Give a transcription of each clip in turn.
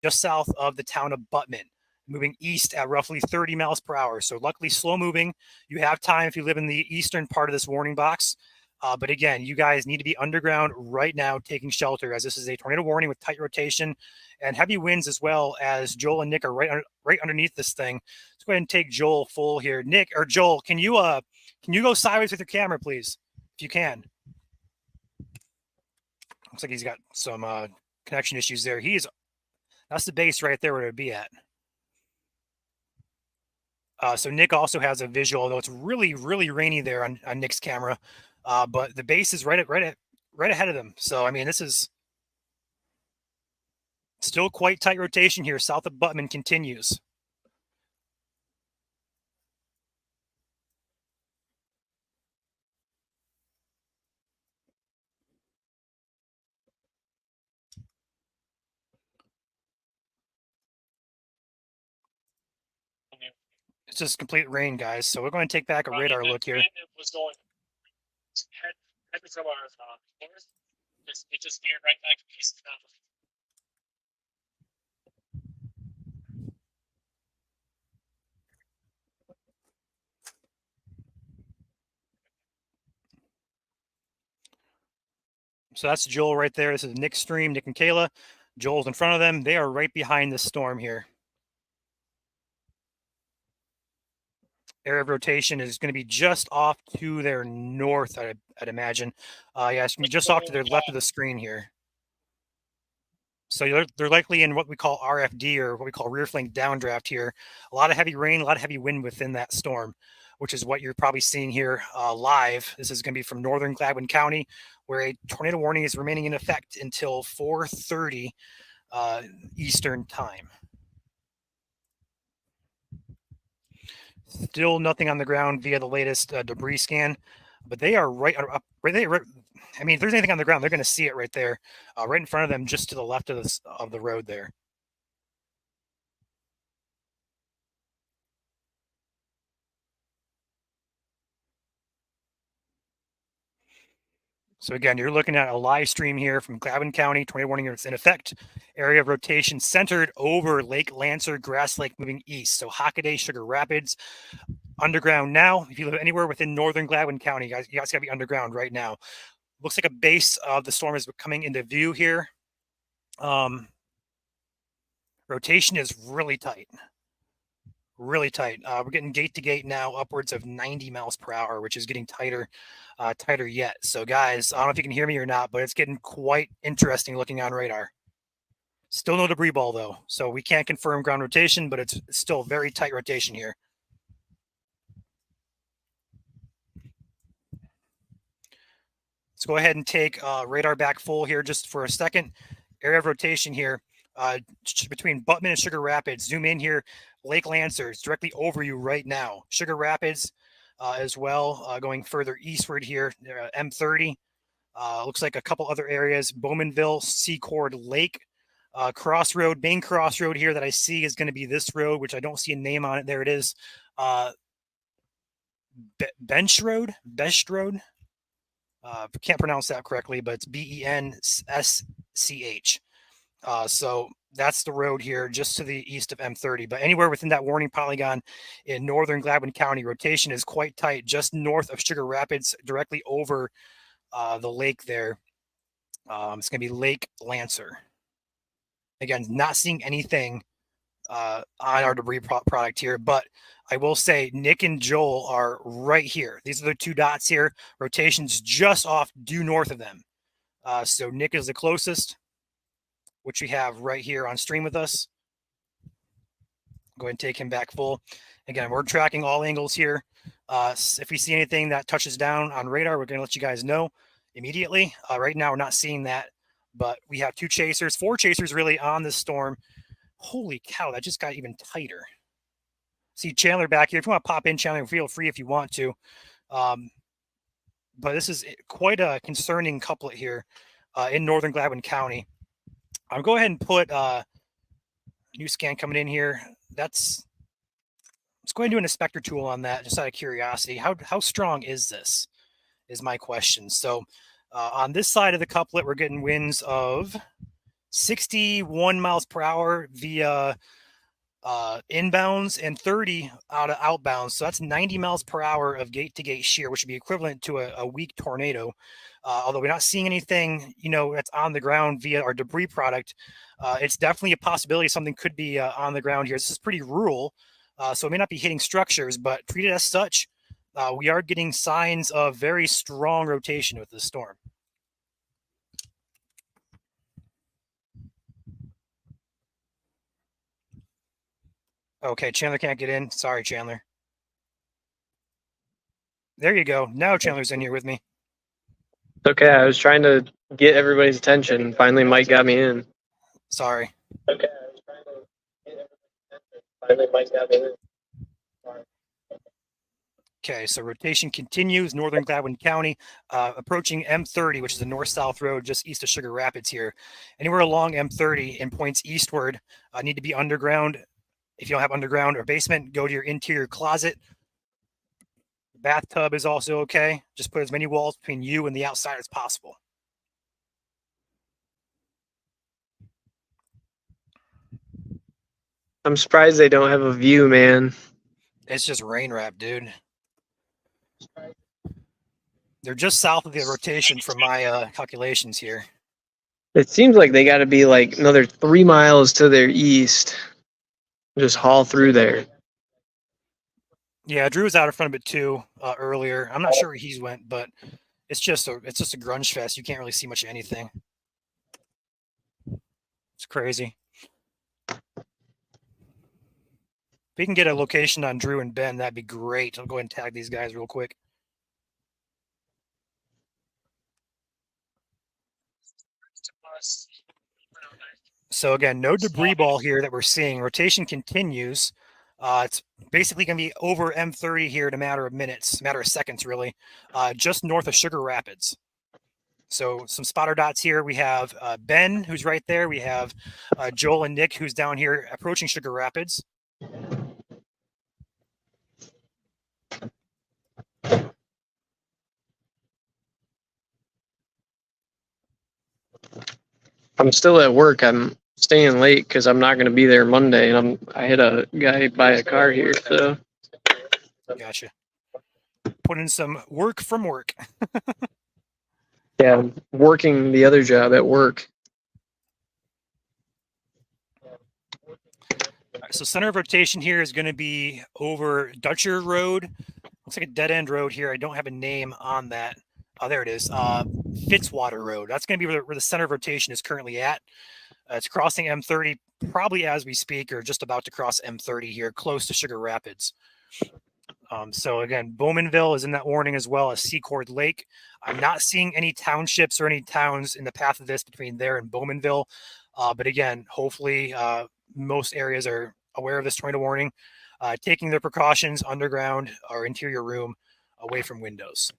just south of the town of Buttman, moving east at roughly 30 miles per hour. So luckily slow moving. You have time if you live in the eastern part of this warning box. But again, you guys need to be underground right now taking shelter, as this is a tornado warning with tight rotation and heavy winds, as well as Joel and Nick are right underneath this thing. Let's go ahead and take Joel full here. Nick or Joel, can you go sideways with your camera, please, if you can? Looks like he's got some connection issues there. That's the base right there where it would be at. So Nick also has a visual, although it's really, really rainy there on Nick's camera. But the base is right ahead of them. So, I mean, this is still quite tight rotation here. South of Buttman continues. It's just complete rain, guys. So we're going to take back a radar look here. It was going heading from our north. It just veered right back east now. So that's Joel right there. This is Nick's stream, Nick and Kayla. Joel's in front of them. They are right behind this storm here. Area of rotation is going to be just off to their north, I'd imagine. Yeah, it's going to be just off to their left of the screen here. So they're likely in what we call RFD, or what we call rear flank downdraft here. A lot of heavy rain, a lot of heavy wind within that storm, which is what you're probably seeing here live. This is going to be from northern Gladwin County, where a tornado warning is remaining in effect until 4:30 Eastern time. Still nothing on the ground via the latest debris scan, but they are right there. I mean, if there's anything on the ground, they're going to see it right there, right in front of them, just to the left of the road there. So again, you're looking at a live stream here from Gladwin County. Tornado warning is in effect. Area of rotation centered over Lake Lancer, Grass Lake, moving east. So Hockaday, Sugar Rapids, underground now. If you live anywhere within northern Gladwin County, you guys got to be underground right now. Looks like a base of the storm is coming into view here. Rotation is really tight. Really tight. We're getting gate to gate now, upwards of 90 miles per hour, which is getting tighter yet. So guys, I don't know if you can hear me or not, but it's getting quite interesting looking on radar. Still no debris ball though, so we can't confirm ground rotation, but it's still very tight rotation here. Let's go ahead and take radar back full here just for a second. Area of rotation here between Buttman and Sugar Rapids. Zoom in here. Lake Lancer is directly over you right now. Sugar Rapids as well, going further eastward here. M30. Looks like a couple other areas. Bowmanville, Secord Lake, Crossroad, main crossroad here that I see is going to be this road, which I don't see a name on it. There it is. Bench Road. Can't pronounce that correctly, but it's BENSCH. So that's the road here just to the east of M30. But anywhere within that warning polygon in northern Gladwin County, rotation is quite tight, just north of Sugar Rapids, directly over the lake there. It's going to be Lake Lancer. Again, not seeing anything on our debris product here, but I will say Nick and Joel are right here. These are the two dots here. Rotation's just off due north of them. So Nick is the closest, which we have right here on stream with us. Go ahead and take him back full. Again, we're tracking all angles here. If we see anything that touches down on radar, we're going to let you guys know immediately. Right now, we're not seeing that, but we have four chasers really on this storm. Holy cow, that just got even tighter. See Chandler back here. If you want to pop in, Chandler, feel free if you want to. But this is quite a concerning couplet here in northern Gladwin County. I'll go ahead and put new scan coming in here. Let's go ahead and do an inspector tool on that, just out of curiosity. How strong is this, is my question. So on this side of the couplet, we're getting winds of 61 miles per hour via inbounds and 30 out of outbounds. So that's 90 miles per hour of gate to gate shear, which would be equivalent to a weak tornado. Although we're not seeing anything, that's on the ground via our debris product, it's definitely a possibility something could be on the ground here. This is pretty rural, so it may not be hitting structures, but treated as such, we are getting signs of very strong rotation with this storm. Okay, Chandler can't get in. Sorry, Chandler. There you go. Now Chandler's in here with me. It's okay. I was trying to get everybody's attention. Finally, Mike got me in. Sorry. Okay. I was trying to get everybody's attention. Finally, Mike got me in. Sorry. Okay, so rotation continues, northern Gladwin County, approaching M30, which is a north-south road just east of Sugar Rapids here. Anywhere along M30 and points eastward need to be underground. If you don't have underground or basement, go to your interior closet. Bathtub is also okay. Just put as many walls between you and the outside as possible. I'm surprised they don't have a view, man. It's just rain wrap, dude. They're just south of the rotation from my calculations here. It seems like they got to be like another 3 miles to their east. Just haul through there. Yeah, Drew was out in front of it too earlier. I'm not sure where he's went, but it's just a grunge fest. You can't really see much of anything. It's crazy. If we can get a location on Drew and Ben, that'd be great. I'll go ahead and tag these guys real quick. So again, no debris ball here that we're seeing. Rotation continues. It's basically going to be over M30 here in a matter of minutes, a matter of seconds, really, just north of Sugar Rapids. So some spotter dots here. We have Ben, who's right there. We have Joel and Nick, who's down here approaching Sugar Rapids. I'm still at work. I'm staying late because I'm not going to be there Monday, and I had a guy buy a car here. So, gotcha. Put in some work from work. Yeah, I'm working the other job at work. All right, so center of rotation here is going to be over Dutcher Road. Looks like a dead end road here. I don't have a name on that. Oh, there it is. Fitzwater Road. That's going to be where the center of rotation is currently at. It's crossing M30 probably as we speak, or just about to cross M30 here, close to Sugar Rapids. So again, Bowmanville is in that warning as well as Secord Lake. I'm not seeing any townships or any towns in the path of this between there and Bowmanville. But again, hopefully most areas are aware of this tornado warning, taking their precautions underground or interior room away from windows.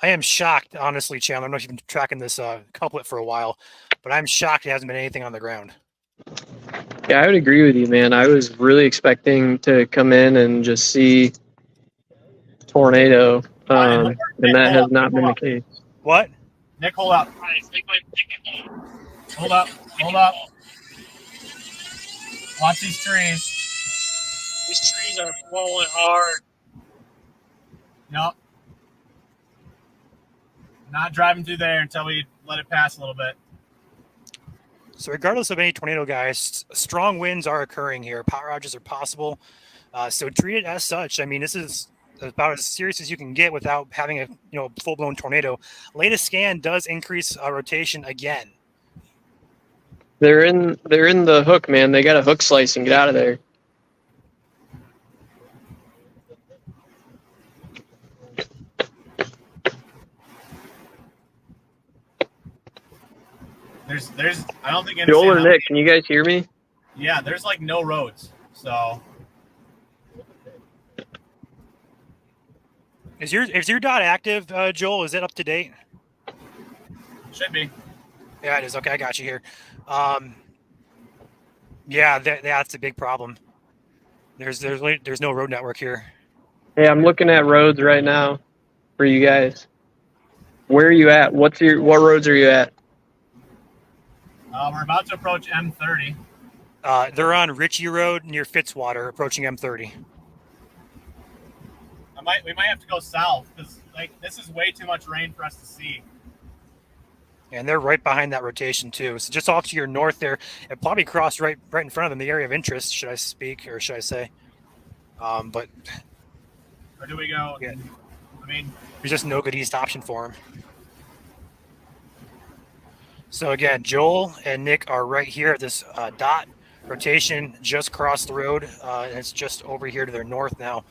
I am shocked, honestly, Chandler. I don't know if you've been tracking this couplet for a while, but I'm shocked it hasn't been anything on the ground. Yeah, I would agree with you, man. I was really expecting to come in and just see tornado, and that has not been the case. What? Nick, hold up. Hold up. Hold up. Watch these trees. These trees are blowing hard. Yep. Not driving through there until we let it pass a little bit. So regardless of any tornado, guys, strong winds are occurring here. Power outages are possible. So treat it as such. I mean, this is about as serious as you can get without having a full-blown tornado. Latest scan does increase rotation again. They're in the hook, man. They got a hook slice and get out of there. There's I don't think Joel or Nick, can you guys hear me? Yeah, there's like no roads. So Is your dot active, Joel? Is it up to date? should be. Yeah, it is. Okay, I got you here. Yeah, that's a big problem. There's no road network here. Hey, I'm looking at roads right now for you guys. Where are you at? What roads are you at? We're about to approach M30. They're on Ritchie Road near Fitzwater, approaching M30. We might have to go south because this is way too much rain for us to see. And they're right behind that rotation too. So just off to your north there, it probably crossed right in front of them, the area of interest, should I say. But or do we go? Yeah. I mean, there's just no good east option for him. So again, Joel and Nick are right here at this dot rotation, just crossed the road, and it's just over here to their north now.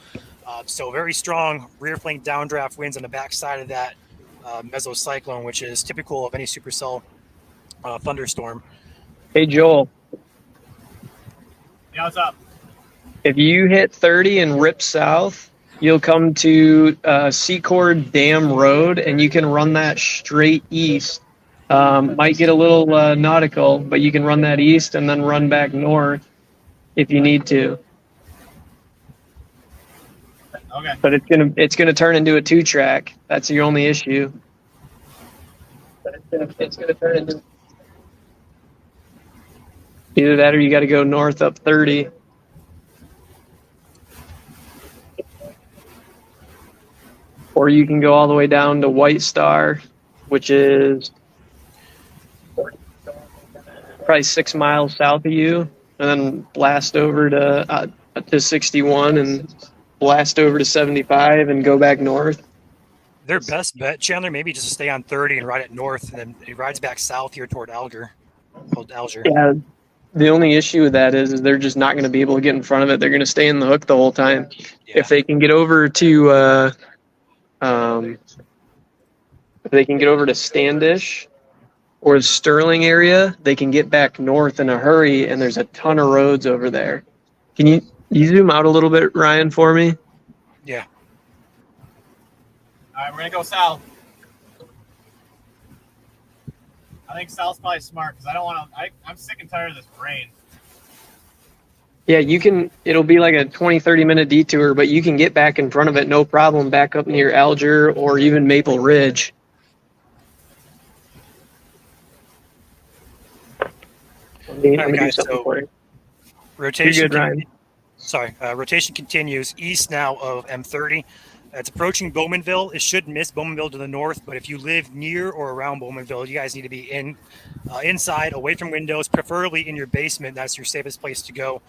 So very strong rear flank downdraft winds on the backside of that mesocyclone, which is typical of any supercell thunderstorm. Hey, Joel, yeah, what's up? if you hit 30 and rip south, you'll come to Secord Dam Road, and you can run that straight east. Might get a little nautical, but you can run that east and then run back north if you need to. Okay. But it's gonna turn into a 2-track. That's your only issue. But it's gonna turn into either that or you got to go north up 30. Or you can go all the way down to White Star, which is probably 6 miles south of you, and then blast over to 61 and blast over to 75 and go back north. Their best bet, Chandler, maybe just to stay on 30 and ride it north, and then it rides back south here toward Alger. Yeah. The only issue with that is they're just not going to be able to get in front of it. They're going to stay in the hook the whole time. Yeah. If they can get over to Standish or the Sterling area, they can get back north in a hurry, and there's a ton of roads over there. Can you zoom out a little bit, Ryan, for me? Yeah. All right, we're gonna go south. I think south's probably smart because I don't want to. I'm sick and tired of this rain. Yeah, you can. It'll be like a 20-30 minute detour, but you can get back in front of it no problem, back up near Alger or even Maple Ridge. Let me do something for you. Rotation. You're good, Ryan. Rotation continues east now of M30. It's approaching Bowmanville. It should miss Bowmanville to the north, but if you live near or around Bowmanville, you guys need to be inside, away from windows, preferably in your basement. That's your safest place to go.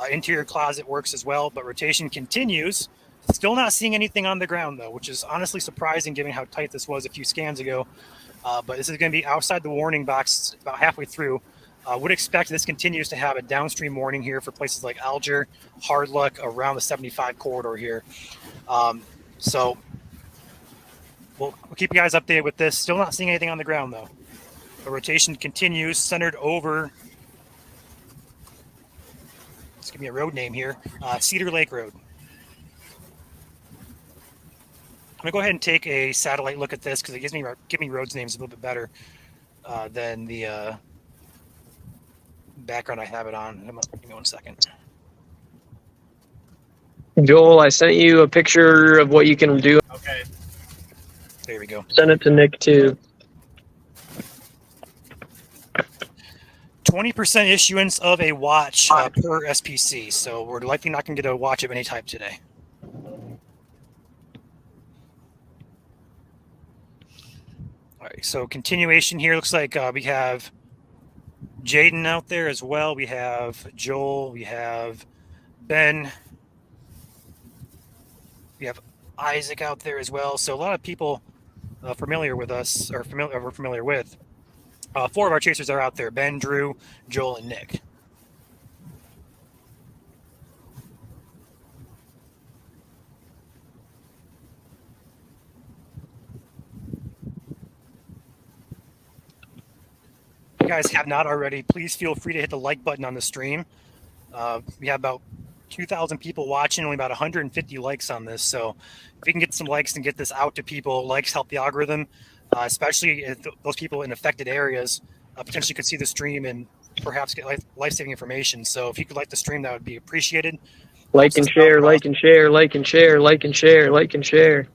Interior closet works as well, but rotation continues. Still not seeing anything on the ground, though, which is honestly surprising given how tight this was a few scans ago. But this is going to be outside the warning box about halfway through. Would expect this continues to have a downstream warning here for places like Alger, Hard Luck, around the 75 corridor here. So we'll keep you guys updated with this. Still not seeing anything on the ground, though. The rotation continues, centered over, let's give me a road name here, Cedar Lake Road. I'm going to go ahead and take a satellite look at this because it gives me roads names a little bit better than the background I have it on. Give me 1 second. Joel, I sent you a picture of what you can do. Okay. There we go. Send it to Nick, too. 20% issuance of a watch per SPC, so we're likely not going to get a watch of any type today. All right, so continuation here. Looks like we have Jaden out there as well. We have Joel. We have Ben. We have Isaac out there as well. So a lot of people familiar with us, or we're familiar with. 4 of our chasers are out there: Ben, Drew, Joel, and Nick. If you guys have not already, please feel free to hit the like button on the stream. We have about 2,000 people watching, only about 150 likes on this. So if we can get some likes and get this out to people, likes help the algorithm, especially if those people in affected areas potentially could see the stream and perhaps get life-saving information. So if you could like the stream, that would be appreciated. Like and share, like and share, like and share, like and share, like and share.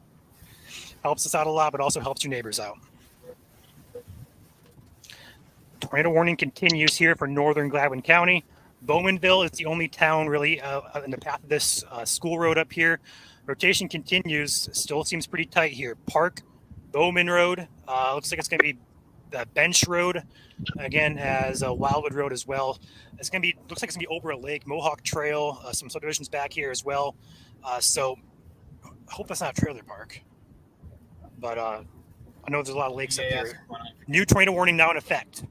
Helps us out a lot, but also helps your neighbors out. Tornado warning continues here for northern Gladwin County. Bowmanville is the only town really in the path of this school road up here. Rotation continues. Still seems pretty tight here. Park, Bowman Road. Looks like it's going to be Bench Road again as Wildwood Road as well. It's going to be looks like it's going to be over a lake. Mohawk Trail. Some subdivisions back here as well. So I hope that's not a trailer park. But I know there's a lot of lakes up here. New tornado warning now in effect.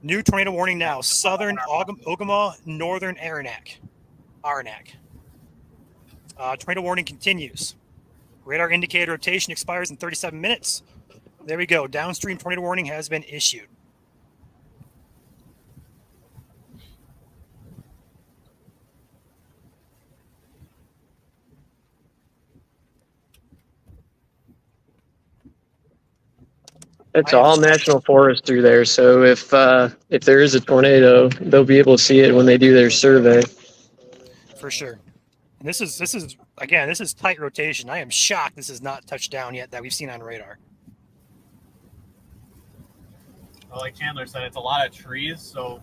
New tornado warning now. Southern Ogama, northern Aranac. Tornado warning continues. Radar indicated rotation expires in 37 minutes. There we go. Downstream tornado warning has been issued. It's all national forest through there, so if there is a tornado, they'll be able to see it when they do their survey. For sure. And this is again, this is tight rotation. I am shocked this is not touched down yet that we've seen on radar. Well, like Chandler said, it's a lot of trees, so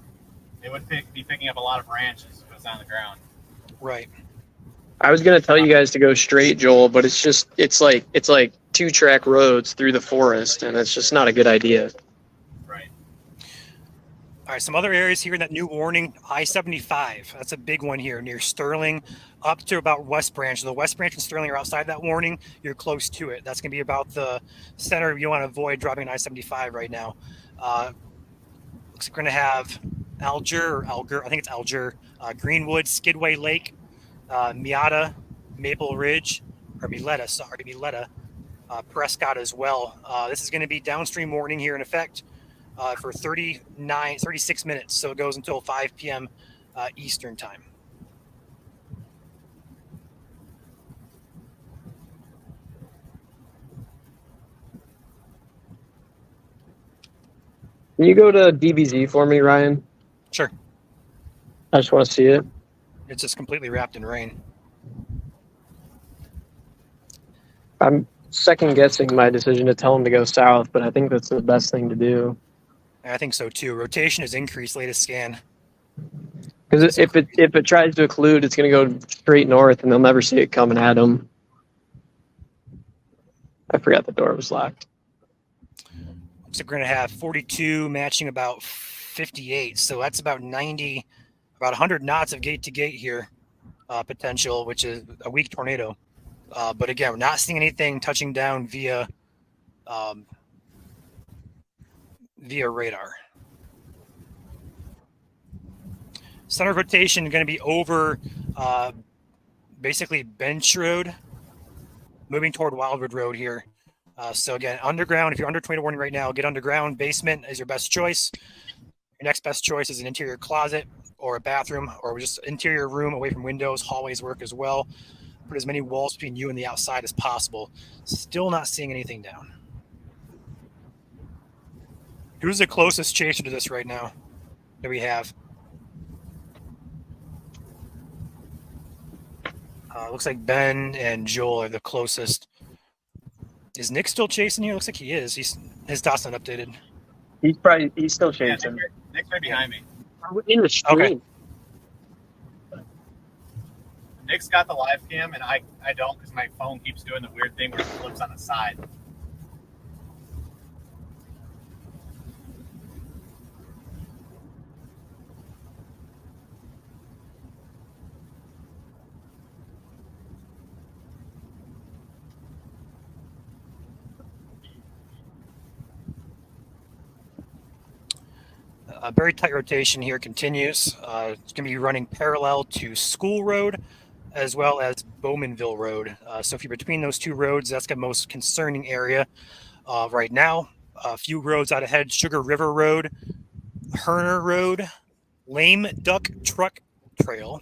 they would be picking up a lot of branches if it's on the ground. Right. I was gonna tell you guys to go straight, Joel, but it's like 2-track roads through the forest, and it's just not a good idea. Right. All right, some other areas here in that new warning, I-75. That's a big one here near Sterling up to about West Branch. The West Branch and Sterling are outside that warning. You're close to it. That's going to be about the center. You want to avoid dropping an I-75 right now. Looks like we're going to have Alger, I think it's Alger, Greenwood, Skidway Lake, Miata, Maple Ridge, or Miletta, Prescott as well. This is going to be downstream warning here in effect for 36 minutes. So it goes until 5 p.m. Eastern time. Can you go to DBZ for me, Ryan? Sure. I just want to see it. It's just completely wrapped in rain. I'm second guessing my decision to tell them to go south, but I think that's the best thing to do. I think so too. Rotation has increased latest scan. Because if it tries to occlude, it's going to go straight north, and they'll never see it coming at them. I forgot the door was locked. Looks like we're going to have 42 matching about 58. So that's about 90, about 100 knots of gate to gate here potential, which is a weak tornado. But again, we're not seeing anything touching down via radar. Center of rotation going to be over basically Bench Road, moving toward Wildwood Road here. So again, underground, if you're under tornado warning right now, get underground. Basement is your best choice. Your next best choice is an interior closet or a bathroom or just interior room away from windows. Hallways work as well. Put as many walls between you and the outside as possible. Still not seeing anything down. Who's the closest chaser to this right now that we have? Looks like Ben and Joel are the closest. Is Nick still chasing here? Looks like he is. His dot's not updated. He's still Yeah, chasing. Nick's right behind me. In the stream. Okay. Nick's got the live cam, and I don't because my phone keeps doing the weird thing where it flips on the side. A very tight rotation here continues. It's going to be running parallel to School Road as well as Bowmanville Road. So if you're between those two roads, that's the most concerning area right now. A few roads out ahead, Sugar River Road, Herner Road, Lame Duck Truck Trail,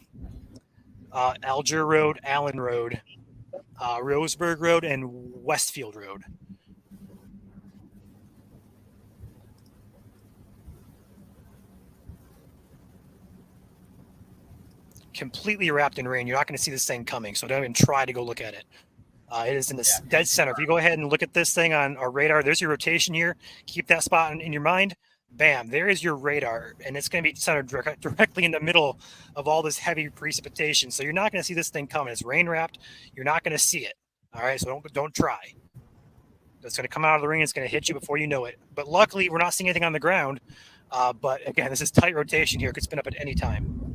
Alger Road, Allen Road, Roseburg Road, and Westfield Road. Completely wrapped in rain. You're not going to see this thing coming, so don't even try to go look at it. It is in the dead center. If you go ahead and look at this thing on our radar, there's your rotation here. Keep that spot in your mind. bam, there is your radar, and it's going to be centered directly in the middle of all this heavy precipitation. So you're not going to see this thing coming. It's rain wrapped. You're not going to see it. All right, so don't try. It's going to come out of the ring. It's going to hit you before you know it. But luckily, we're not seeing anything on the ground. But again, this is tight rotation here. It could spin up at any time.